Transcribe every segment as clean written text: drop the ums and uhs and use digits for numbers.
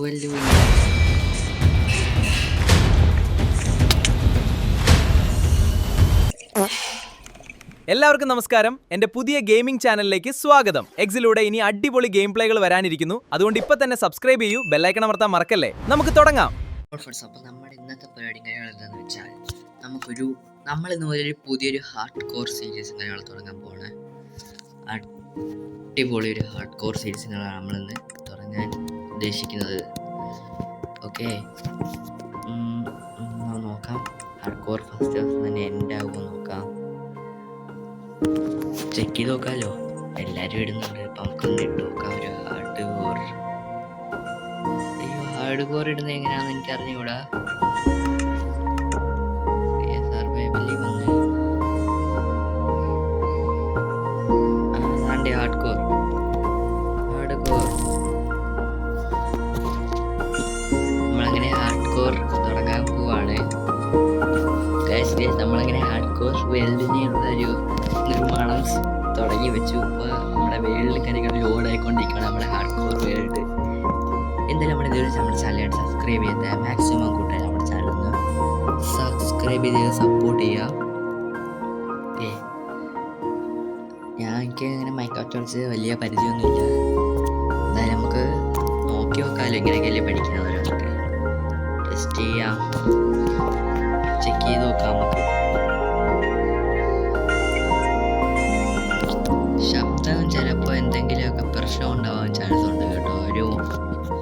വെല്ലുവിളി. എല്ലാവർക്കും നമസ്കാരം. എൻ്റെ പുതിയ ഗെയിമിംഗ് ചാനലിലേക്ക് സ്വാഗതം. എക്സിലൂടെ ഇനി അടിപൊളി ഗെയിം പ്ലേകൾ വരാനിരിക്കുന്നു. അതുകൊണ്ട് ഇപ്പൊ തന്നെ സബ്സ്ക്രൈബ് ചെയ്യൂ, ബെല്ലൈക്കൺ അമർത്താൻ മറക്കല്ലേ. നമുക്ക് തുടങ്ങാം. അപ്പോൾ നമ്മുടെ ഇന്നത്തെ പരിപാടി എന്താണെന്ന് വെച്ചാൽ നമ്മൾ ഇന്ന് ഒരു പുതിയൊരു ഹാർഡ് കോർ സീരീസ് കാര്യങ്ങൾ തുടങ്ങാൻ പോവാണ്. അടിപൊളി ഒരു ഹാർഡ് കോർ സീരീസിനാണ് നമ്മളിന്ന് തുടങ്ങാൻ ഉദ്ദേശിക്കുന്നത്. ഓക്കെ, നോക്കാം. ഹാർഡ് കോർ ഫസ്റ്റ് ദിവസം തന്നെ എൻഡ് ആകുമോ നോക്കാം. ചെക്ക് ചെയ്ത് നോക്കാമല്ലോ, എല്ലാവരും ഇടുന്നുണ്ട്. അപ്പം നമുക്കൊന്ന് ഇട്ട് നോക്കാം ഒരു ഹാർഡ് കോർ ഇടുന്നത് എങ്ങനെയാണെന്ന് എനിക്ക് അറിഞ്ഞുകൂടാ. സർവൈവലിൽ വന്ന് ഹാർഡ് കോർ നമ്മളങ്ങനെ ഹാർഡ് കോർ തുടങ്ങാൻ പോവാണ്. നമ്മളങ്ങനെ ഹാർഡ് കോർ വേൾഡിനുള്ള ഒരു നിർമ്മാണം തുടങ്ങി വെച്ചു. ഇപ്പോൾ നമ്മുടെ വേൾഡ് കാര്യങ്ങൾ ലോഡ് ആയിക്കൊണ്ടിരിക്കുകയാണ് നമ്മുടെ ഹാർഡ് കോർ വേൾഡ്. എന്തായാലും നമ്മുടെ ഇതുവരെ നമ്മുടെ ചാനൽ സബ്സ്ക്രൈബ് ചെയ്ത് മാക്സിമം കൂട്ടാൻ നമ്മുടെ ചാനൽ ഒന്ന് സബ്സ്ക്രൈബ് ചെയ്ത് സപ്പോർട്ട് ചെയ്യുക. ഓക്കെ, എനിക്ക് ഇങ്ങനെ മൈക്രോസോഫ്റ്റ് വലിയ പരിചയമൊന്നുമില്ല. എന്തായാലും നമുക്ക് നോക്കി നോക്കാമല്ലോ, ഇങ്ങനെയൊക്കെയല്ലേ പഠിക്കുന്നവരൊക്കെ. ടെസ്റ്റ് ചെയ്യാം, ചെക്ക് ചെയ്ത് നോക്കാം. നമുക്ക് ശബ്ദം ചിലപ്പോൾ എന്തെങ്കിലുമൊക്കെ പ്രശ്നം ഉണ്ടാവാൻ ചാൻസ് ഉണ്ട് കേട്ടോ. ഒരു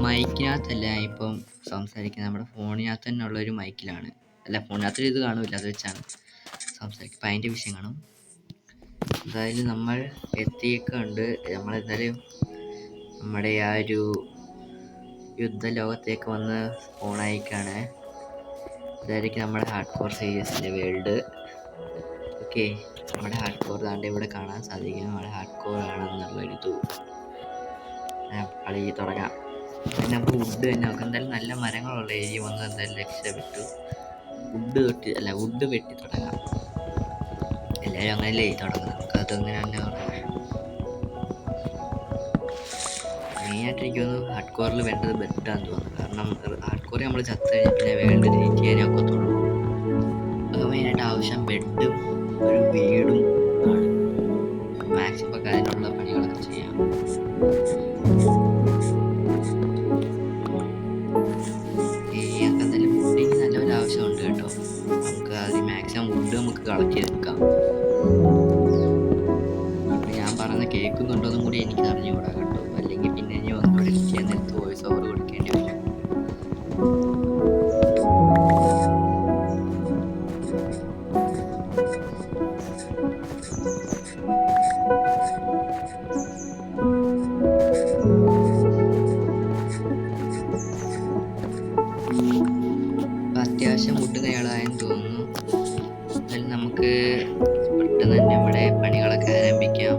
മൈക്കിനകത്തല്ല ഇപ്പം സംസാരിക്കുന്നത്, നമ്മുടെ ഫോണിനകത്ത് തന്നെ ഉള്ളൊരു മൈക്കിലാണ്. അല്ല, ഫോണിനകത്തൊരു ഇത് കാണില്ല, അത് വെച്ചാണ് സംസാരിക്കുക. അപ്പം അതിൻ്റെ വിഷയം കാണും. എന്തായാലും നമ്മൾ എത്തിയൊക്കെയുണ്ട്. നമ്മളെന്തായാലും നമ്മുടെ ആ ഒരു യുദ്ധലോകത്തേക്ക് വന്ന് ഫോണയക്കാണ്. ഇതായിരിക്കും നമ്മുടെ ഹാർഡ് കോർ സീരീസിൻ്റെ വേൾഡ്. ഓക്കെ, നമ്മുടെ ഹാർഡ് കോർ താണ്ട് ഇവിടെ കാണാൻ സാധിക്കും. നമ്മുടെ ഹാർഡ് കോർ ആണെന്നുള്ളൊരിത് കളി തുടങ്ങാം. പിന്നെ നമുക്ക് വുഡ് തന്നെ നോക്കാം. എന്തായാലും നല്ല മരങ്ങളുള്ള ഏരിയ വന്ന് എന്തായാലും രക്ഷപ്പെട്ടു. വുഡ് വെട്ടി തുടങ്ങാം. എല്ലാവരും അങ്ങനെയല്ലേ തുടങ്ങും, നമുക്കതങ്ങനെ തന്നെ തുടങ്ങാം. മെയിനായിട്ട് എനിക്ക് തോന്നുന്നു ഹാർഡ് കോറിൽ വേണ്ടത് ബെഡാന്ന് തോന്നുന്നു. കാരണം ഹാർഡ് കോറിൽ നമ്മൾ ചത്ത് കഴിഞ്ഞാൽ പിന്നെ വേൾഡ് ഡിലീറ്റ് ചെയ്യാനേ ഒക്കത്തുള്ളൂ. മെയിനായിട്ട് ആവശ്യം ബെഡും ഒരു വീടും ആണ്. മാക്സിമം അതിനുള്ള പണികളൊക്കെ ചെയ്യാം. എന്തായാലും വുഡിന് നല്ലൊരു ആവശ്യമുണ്ട് കേട്ടോ. നമുക്ക് അത് മാക്സിമം വുഡ് നമുക്ക് കളക്ട് ചെയ്തെടുക്കാം. ഇപ്പം ഞാൻ പറയുന്ന കേൾക്കുന്നുണ്ടോന്നും കൂടി എനിക്ക് അറിഞ്ഞുകൂടാ കേട്ടോ. അല്ലെങ്കിൽ പിന്നെ ഇനി ഒന്നുകൂടി ചെയ്യാൻ നേരത്ത് വോയിസ് ഓവർ കൊടുക്കേണ്ടി വരും. അത്യാവശ്യം വുഡ് കൈകളായെന്ന് തോന്നുന്നു. എന്നാലും നമുക്ക് പെട്ടെന്ന് തന്നെ നമ്മുടെ പണികളൊക്കെ ആരംഭിക്കാം.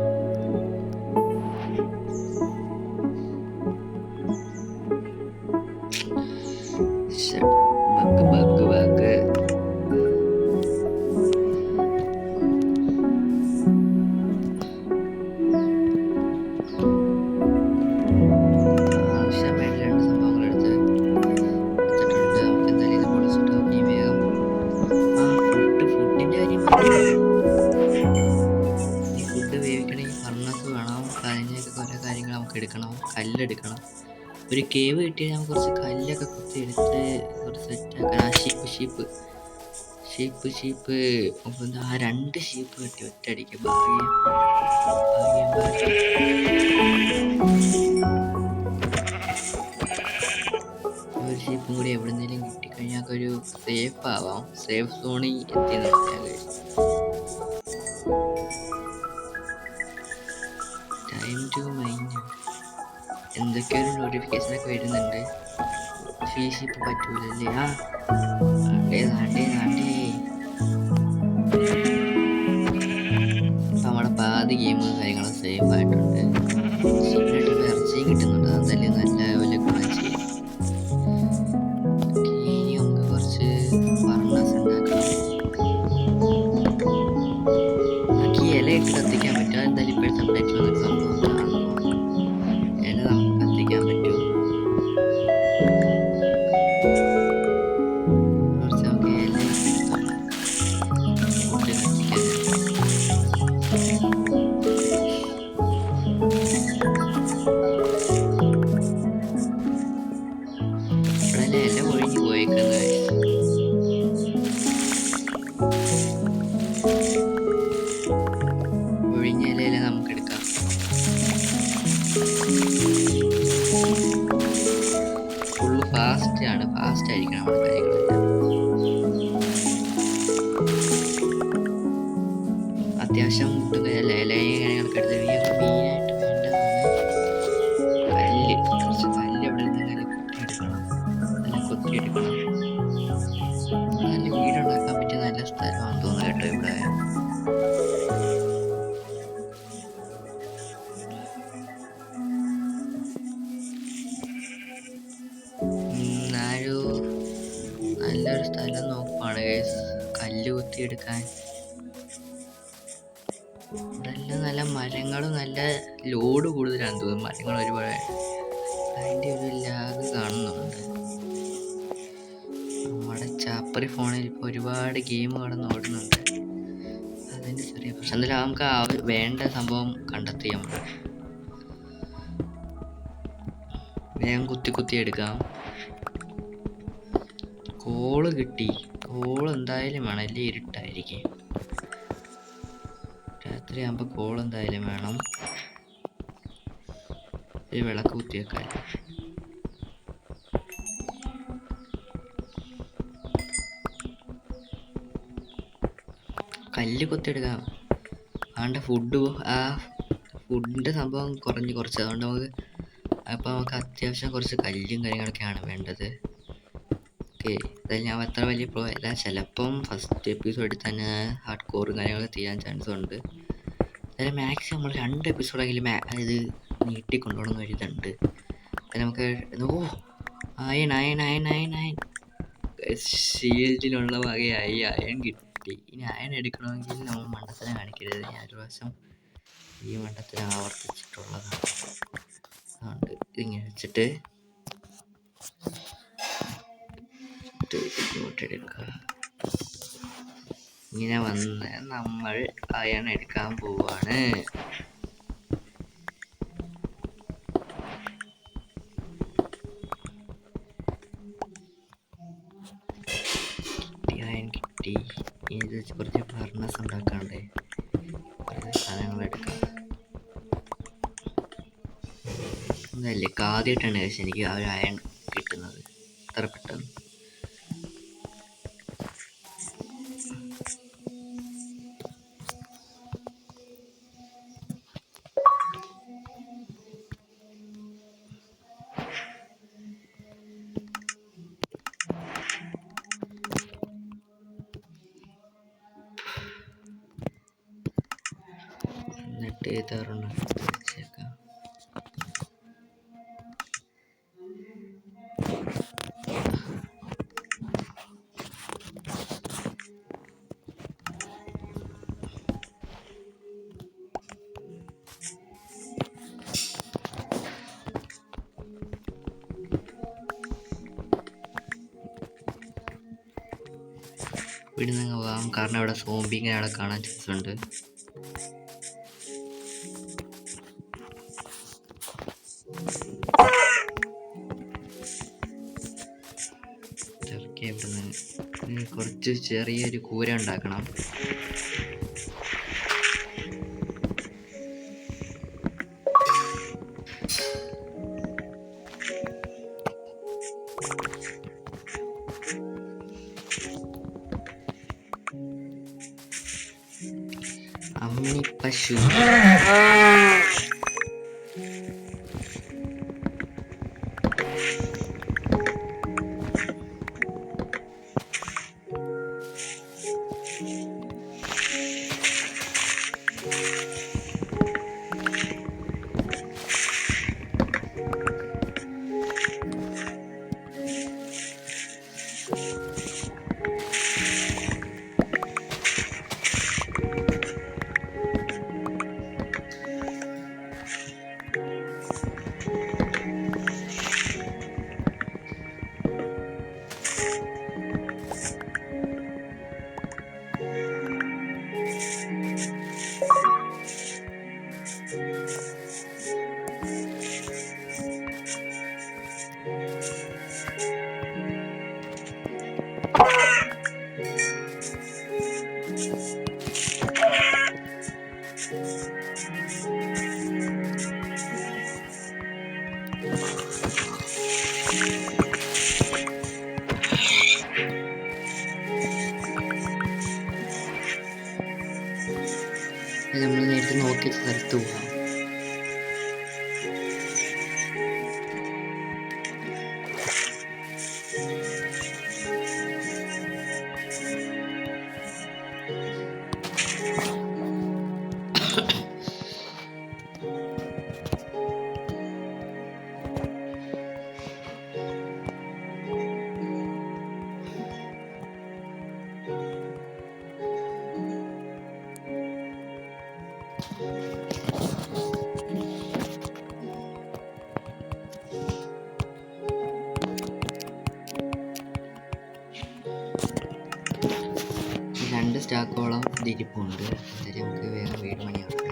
എടുക്കണം, കല്ലെടുക്കണം. ഒരു കേവ് കിട്ടിയാൽ നമുക്ക് കുറച്ച് കല്ലൊക്കെ കുത്തി എടുത്ത് കുറച്ച് സെറ്റാക്കാൻ. ഷീപ്പ് ആ 2 ഷീപ്പ് കിട്ടി ഒറ്റയടിക്ക്. ഭാഗ്യം. ഒരു ഷീപ്പും കൂടി എവിടെന്നെങ്കിലും കിട്ടിക്കഴിഞ്ഞാൽ ഒരു സേഫ് ആവാം. സേഫ് സോണിൽ എത്തി നിർത്തിയാൽ ടൈം ടു മൈൻഡ് എന്തൊക്കെയോ ഒരു നോട്ടിഫിക്കേഷനൊക്കെ വരുന്നുണ്ട്. ഷീപ്പ് പറ്റൂലല്ലേ? നാണ്ടേ നമ്മുടെ പാതി ഗെയിം കാര്യങ്ങളും സേഫ് ആയിട്ടുണ്ട്. സൂപ്പറായിട്ട് ഇറച്ചിയും കിട്ടുന്നുണ്ട്. അതെന്തായാലും നല്ല ലെവലിൽ ഗുണം ചെയ്യും. ഇനി നമുക്ക് കുറച്ച് ഫർണസ് ഉണ്ടാക്കണം. നമുക്ക് ഇലയിട്ട് കത്തിക്കാൻ പറ്റും. അതെന്തായാലും ഇപ്പോഴത്തെ അപ്ഡേറ്റ് വന്നൊരു സംഭവം. ഇല നമുക്ക് കത്തിക്കാൻ പറ്റും. പോയേക്കുന്നത്. ഒഴിഞ്ഞ ഇലയില നമുക്ക് എടുക്കാം. ഫുള്ള് ഫാസ്റ്റ് ആയിരിക്കണം നമ്മുടെ കാര്യങ്ങളെല്ലാം. അത്യാവശ്യം ഇലയും കാര്യങ്ങളൊക്കെ എടുത്ത് മെയിനായിട്ട് വേണ്ടതാണ് കുറച്ച് കല്ല് അവിടെ നിന്ന് ഇങ്ങനെ കുത്തിയെടുക്കണം. നല്ല വീടുണ്ടാക്കാൻ പറ്റിയ നല്ല സ്ഥലമാണെന്ന് തോന്നുന്നു കേട്ടോ ഇവിടെ. നല്ലൊരു സ്ഥലം നോക്കുവാണ് കല്ല് കുത്തിയെടുക്കാൻ. ഇവിടെ എല്ലാം നല്ല മരങ്ങളും നല്ല ലോഡ് കൂടുതലാണെന്ന് തോന്നുന്നു. മരങ്ങൾ ഒരുപാട് അതിൻ്റെ ഒരു ലാഗ് കാണുന്നുണ്ട്. നമ്മുടെ ചാപ്പറി ഫോണിൽ ഇപ്പോൾ ഒരുപാട് ഗെയിം കടന്ന് ഓടുന്നുണ്ട്. അതിൻ്റെ ചെറിയ പ്രശ്നം. എന്തായാലും നമുക്ക് വേണ്ട സംഭവം കണ്ടെത്തി നമ്മൾ വേഗം കുത്തി എടുക്കാം. കോള് കിട്ടി. കോള് എന്തായാലും വേണം, അല്ലേ ഇരുട്ടായിരിക്കും. രാത്രി ആകുമ്പോൾ കോള് എന്തായാലും വേണം. ഒരു വിളക്ക് കുത്തിയേക്കാൻ. കല്ല് കൊത്തിയെടുക്കാം. അതുകൊണ്ട് ഫുഡിൻ്റെ സംഭവം കുറച്ച് അതുകൊണ്ട് നമുക്ക് അത്യാവശ്യം കുറച്ച് കല്ലും കാര്യങ്ങളൊക്കെയാണ് വേണ്ടത്. ഓക്കെ, അതായത് ഞാൻ അത്ര വലിയ പ്രോ അല്ല. ചിലപ്പം ഫസ്റ്റ് എപ്പിസോഡിൽ തന്നെ ഹാർഡ് കോറും കാര്യങ്ങളൊക്കെ ചെയ്യാൻ ചാൻസ് ഉണ്ട്. അതായത് മാക്സിമം നമ്മൾ 2 എപ്പിസോഡെങ്കിലും ഇത് നീട്ടിക്കൊണ്ടുപോകണം ഒരു ഇതുണ്ട്. നമുക്ക് അയൺ ഷീൽഡിലുള്ള വകയായി അയൺ കിട്ടി. ഇനി അയൺ എടുക്കണമെങ്കിൽ നമ്മൾ മണ്ടത്തിനെ കാണിക്കരുത്. ഞാൻ ഒരു പ്രാവശ്യം ഈ മണ്ടത്തിനെ ആവർത്തിച്ചിട്ടുള്ളതാണ്. അതുകൊണ്ട് ഇതിങ്ങനെ വെച്ചിട്ട് ഇങ്ങോട്ടെടുക്കുക. ഇങ്ങനെ വന്ന് നമ്മൾ അയൺ എടുക്കാൻ പോവാണ്. അയൺ കിട്ടി. ഇത് വെച്ച് കുറച്ച് ഫർണസ് ഉണ്ടാക്കാണ്ടേ, കുറച്ച് സാധനങ്ങൾ എടുക്കാം. അതല്ലേ ആദ്യമായിട്ടാണ് പക്ഷെ എനിക്ക് ആ ഒരു അയൺ കിട്ടുന്നത് അത്ര പെട്ടെന്ന്. എന്നിട്ട് ഇതൊരെണ്ണം വെച്ചേക്കാം. ഇവിടെ നിന്ന് പോകാം, കാരണം ഇവിടെ സോംബിങ്ങനെ അവിടെ കാണാൻ ചാൻസ് ഉണ്ട്. ഇവിടുന്ന് കുറച്ച് ചെറിയൊരു കൂര ഉണ്ടാക്കണം. അമ്മി പശു വെച്ച സ്ഥലത്ത് പോവാം. രണ്ട് സ്റ്റാക്കോളം ഇരിപ്പുണ്ട്. എന്തായാലും നമുക്ക് വേഗം വീട് പണിയാക്കാം.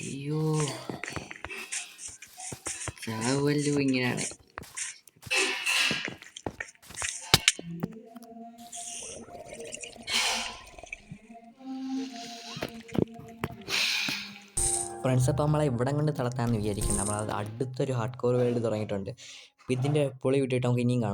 അയ്യോ, ചാവല്ലോ ഇങ്ങനെയാണ്. ഫ്രണ്ട്സ്, അപ്പോൾ നമ്മളെ ഇവിടെ കൊണ്ട് തളർത്താമെന്ന് വിചാരിക്കുന്നത്. നമ്മൾ അടുത്തൊരു ഹാർഡ് കോർ വേൾഡ് തുടങ്ങിയിട്ടുണ്ട്. ഇതിൻ്റെ പൊളി വിട്ടിട്ട് നമുക്ക് ഇനിയും കാണാം.